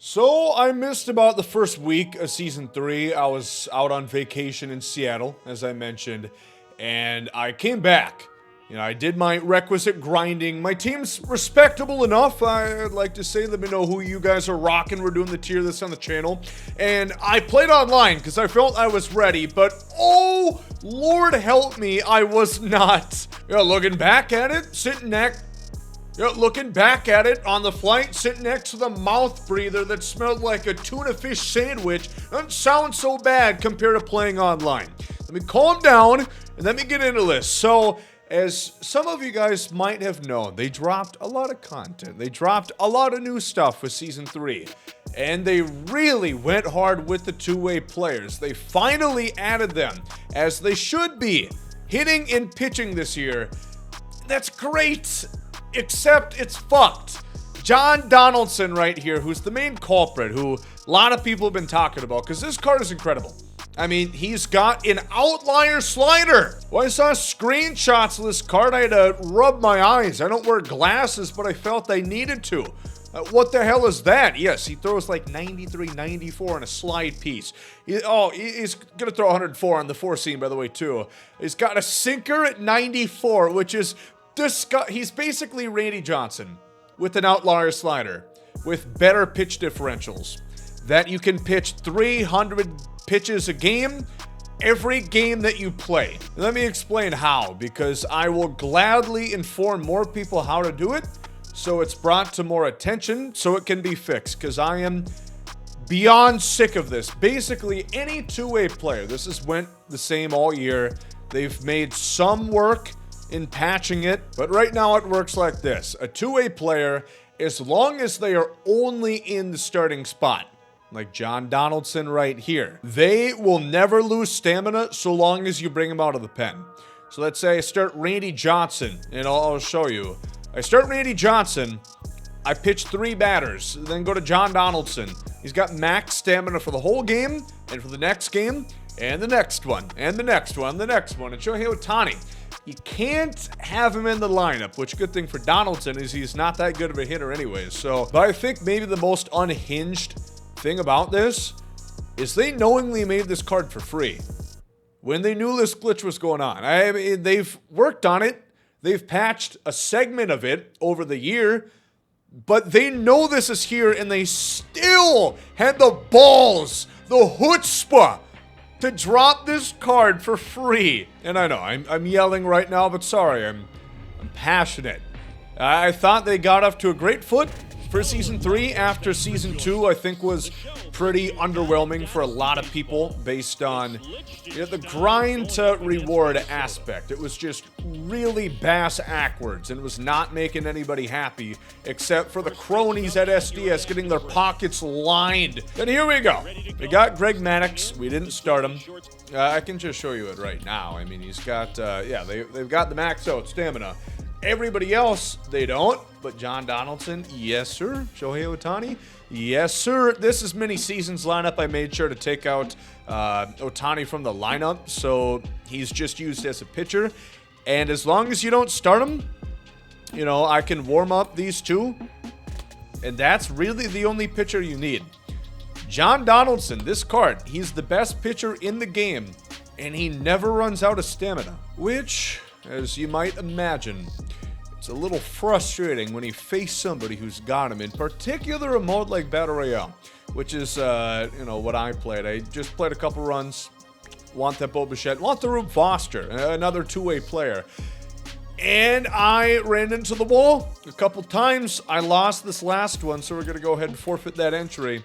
So I missed about the first week of season 3. I was out on vacation in Seattle, as I mentioned, and I came back. I did my requisite grinding. My team's respectable enough. I'd like to say, let me know who you guys are rocking. We're doing the tier list on the channel. And I played online because I felt I was ready, but oh, Lord help me, I was not. Looking back at it, looking back at it on the flight, sitting next to the mouth breather that smelled like a tuna fish sandwich, doesn't sound so bad compared to playing online. Let me calm down and let me get into this. So, as some of you guys might have known, they dropped a lot of content. They dropped a lot of new stuff with Season 3. And they really went hard with the two-way players. They finally added them, as they should be, hitting and pitching this year. That's great, except it's fucked. John Donaldson right here, who's the main culprit, who a lot of people have been talking about, because this card is incredible. I mean, he's got an outlier slider. Well, I saw screenshots of this card. I had to rub my eyes. I don't wear glasses, but I felt I needed to. What the hell is that? Yes, he throws like 93, 94 on a slide piece. He's going to throw 104 on the 4-seam, by the way, too. He's got a sinker at 94, which is he's basically Randy Johnson with an outlier slider with better pitch differentials. That you can pitch 300 pitches a game, every game that you play. Let me explain how, because I will gladly inform more people how to do it, so it's brought to more attention, so it can be fixed, because I am beyond sick of this. Basically, any two-way player, this has went the same all year. They've made some work in patching it, but right now it works like this. A two-way player, as long as they are only in the starting spot, like John Donaldson right here, they will never lose stamina so long as you bring them out of the pen. So let's say I start Randy Johnson, and I'll show you. I start Randy Johnson, I pitch 3 batters, then go to John Donaldson. He's got max stamina for the whole game, and for the next game, and the next one, and the next one, and the next one. And Shohei Ohtani, you can't have him in the lineup, which good thing for Donaldson is he's not that good of a hitter anyways. So, but I think maybe the most unhinged thing about this is they knowingly made this card for free when they knew this glitch was going on. I mean, they've worked on it. They've patched a segment of it over the year, but they know this is here and they still had the balls, the chutzpah, to drop this card for free. And I know I'm yelling right now, but sorry, I'm passionate. I thought they got off to a great foot for Season 3 after Season 2, I think, was pretty underwhelming for a lot of people based on the grind to reward aspect. It was just really bass-ackwards, and it was not making anybody happy except for the cronies at SDS getting their pockets lined. And here we go. We got Greg Maddux. We didn't start him. I can just show you it right now. I mean, he's got, they've got the max out stamina. Everybody else, they don't, but John Donaldson, yes, sir. Shohei Ohtani, yes, sir. This is mini seasons lineup. I made sure to take out Ohtani from the lineup, so he's just used as a pitcher. And as long as you don't start him, I can warm up these two, and that's really the only pitcher you need. John Donaldson, this card, he's the best pitcher in the game, and he never runs out of stamina, which, as you might imagine, it's a little frustrating when you face somebody who's got him, in particular a mode like Battle Royale, which is, what I played. I just played a couple runs, want that Bo Bichette, want the Rube Foster, another two-way player. And I ran into the wall a couple times. I lost this last one, so we're going to go ahead and forfeit that entry.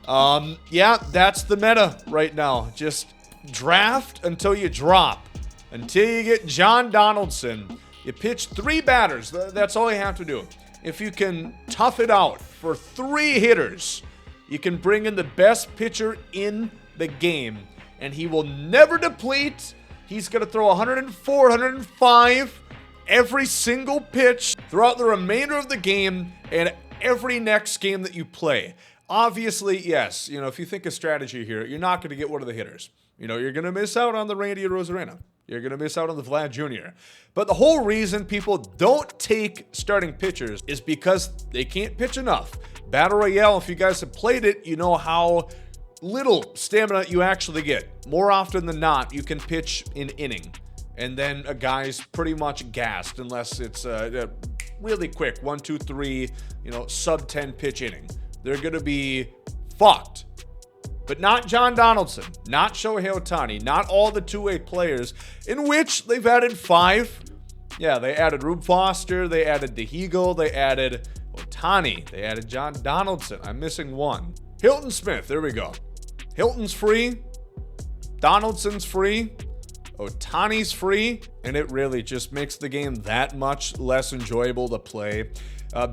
Yeah, that's the meta right now. Just draft until you drop. Until you get John Donaldson, you pitch 3 batters. That's all you have to do. If you can tough it out for 3 hitters, you can bring in the best pitcher in the game, and he will never deplete. He's going to throw 104, 105 every single pitch throughout the remainder of the game and every next game that you play. Obviously, yes, if you think of strategy here, you're not going to get one of the hitters. You're going to miss out on the Randy Rosarena. You're going to miss out on the Vlad Jr. But the whole reason people don't take starting pitchers is because they can't pitch enough. Battle Royale, if you guys have played it, you know how little stamina you actually get. More often than not, you can pitch an inning, and then a guy's pretty much gassed unless it's a really quick 1, 2, 3, sub 10 pitch inning. They're going to be fucked. But not John Donaldson, not Shohei Ohtani, not all the two-way players, in which they've added 5. Yeah, they added Rube Foster, they added DeHigo, they added Ohtani, they added John Donaldson. I'm missing one. Hilton Smith, there we go. Hilton's free, Donaldson's free, Ohtani's free, and it really just makes the game that much less enjoyable to play.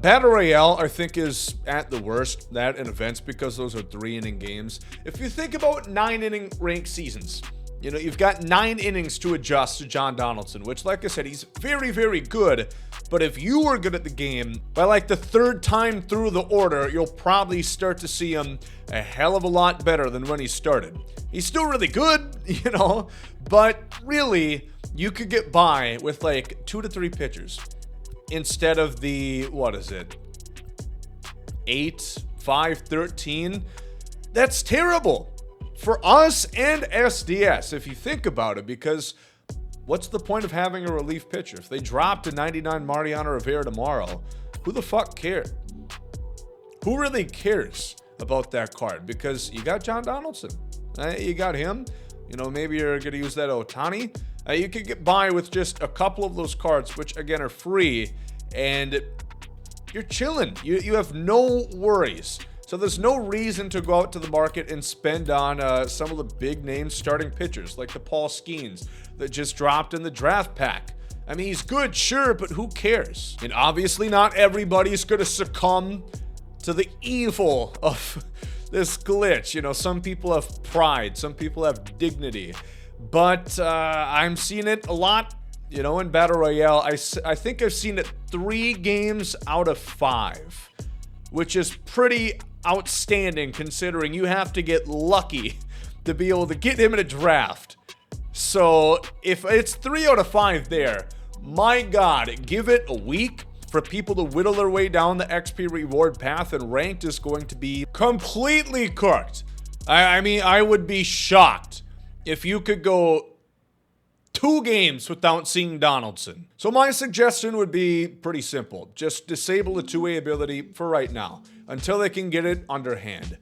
Battle Royale, I think, is at the worst, that in events, because those are 3-inning games. If you think about 9-inning ranked seasons, you've got 9 innings to adjust to John Donaldson, which, like I said, he's very, very good. But if you were good at the game, by like the 3rd time through the order, you'll probably start to see him a hell of a lot better than when he started. He's still really good, but really, you could get by with like 2 to 3 pitchers instead of the, 8, 5, 13. That's terrible for us and SDS, if you think about it, because what's the point of having a relief pitcher? If they drop to 99 Mariano Rivera tomorrow, who the fuck cares? Who really cares about that card? Because you got John Donaldson. You got him. Maybe you're going to use that Ohtani. You could get by with just a couple of those cards, which, again, are free, and you're chilling. You have no worries. So there's no reason to go out to the market and spend on some of the big-name starting pitchers, like the Paul Skeens that just dropped in the draft pack. I mean, he's good, sure, but who cares? And obviously not everybody's going to succumb to the evil of this glitch. Some people have pride, some people have dignity. But I'm seeing it a lot, in Battle Royale. I think I've seen it 3 games out of 5, which is pretty outstanding considering you have to get lucky to be able to get him in a draft. So if it's 3 out of 5 there, my God, give it a week for people to whittle their way down the XP reward path, and ranked is going to be completely cooked. I mean, I would be shocked if you could go 2 games without seeing Donaldson. So my suggestion would be pretty simple. Just disable the 2-way ability for right now until they can get it underhand.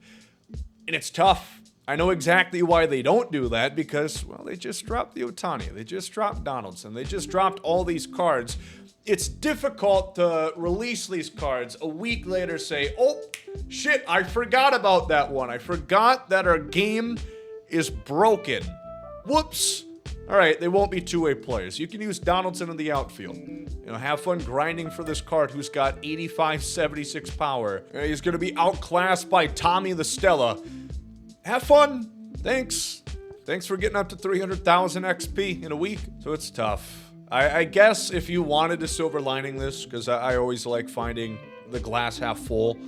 And it's tough. I know exactly why they don't do that, because, well, they just dropped the Ohtani. They just dropped Donaldson. They just dropped all these cards. It's difficult to release these cards a week later, say, oh, shit, I forgot about that one. I forgot that our game is broken. Whoops. All right, they won't be 2-way players. You can use Donaldson in the outfield. Have fun grinding for this card who's got 85, 76 power. He's going to be outclassed by Tommy the Stella. Have fun. Thanks. Thanks for getting up to 300,000 XP in a week. So it's tough. I guess if you wanted a silver lining this, because I always like finding the glass half full,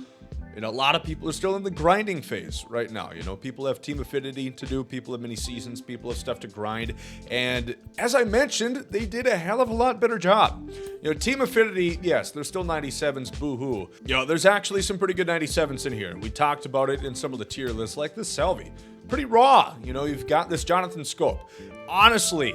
a lot of people are still in the grinding phase right now. People have team affinity to do, people have mini seasons, people have stuff to grind. And as I mentioned, they did a hell of a lot better job. Team affinity, yes, there's still 97s, boo-hoo. There's actually some pretty good 97s in here. We talked about it in some of the tier lists, like this Selvey. Pretty raw. You've got this Jonathan Scope. Honestly,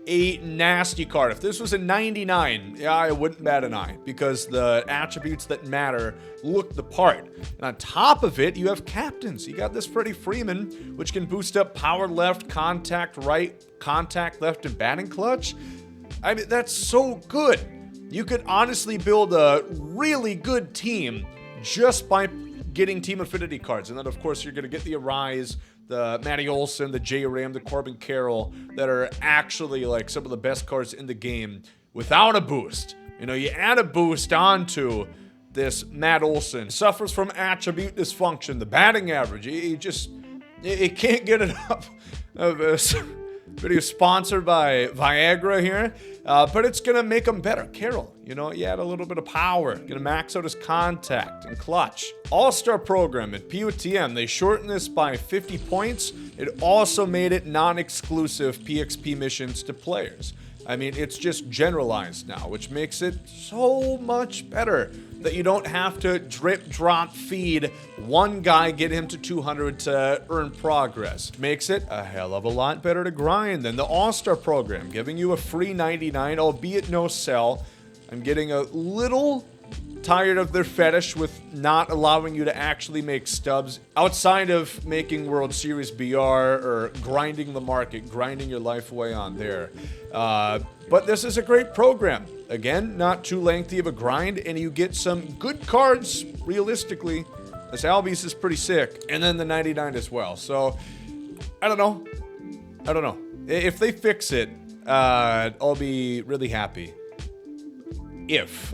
a nasty card. If this was a 99, yeah, I wouldn't bat an eye, because the attributes that matter look the part. And on top of it, you have captains. You got this Freddie Freeman, which can boost up power left, contact right, contact left, and batting clutch. I mean, that's so good. You could honestly build a really good team just by getting team affinity cards. And then, of course, you're going to get the Arise, the Matty Olson, the J-Ram, the Corbin Carroll, that are actually like some of the best cards in the game without a boost. You add a boost onto this Matt Olson. Suffers from attribute dysfunction. The batting average, it can't get enough of this. Video sponsored by Viagra here, but it's gonna make him better. Carroll, you know, he had a little bit of power. Gonna max out his contact and clutch. All-Star program at POTM, they shortened this by 50 points. It also made it non-exclusive PXP missions to players. I mean, it's just generalized now, which makes it so much better that you don't have to drip, drop, feed one guy, get him to 200 to earn progress. Makes it a hell of a lot better to grind than the All-Star program, giving you a free 99, albeit no sell. I'm getting a little tired of their fetish with not allowing you to actually make stubs outside of making World Series BR or grinding the market, grinding your life away on there. But this is a great program. Again, not too lengthy of a grind, and you get some good cards, realistically. This Albies is pretty sick, and then the 99 as well. So, I don't know. If they fix it, I'll be really happy.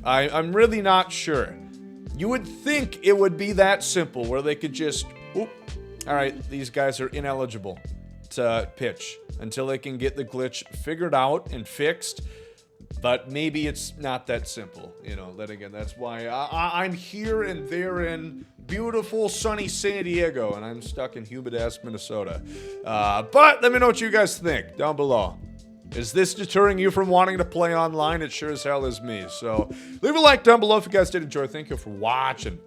I'm really not sure. You would think it would be that simple where they could just, all right, these guys are ineligible to pitch until they can get the glitch figured out and fixed. But maybe it's not that simple, you know. Then again, that's why I'm here and they're in beautiful sunny San Diego and I'm stuck in humid-ass Minnesota. But let me know what you guys think down below. Is this deterring you from wanting to play online? It sure as hell is me. So leave a like down below if you guys did enjoy. Thank you for watching.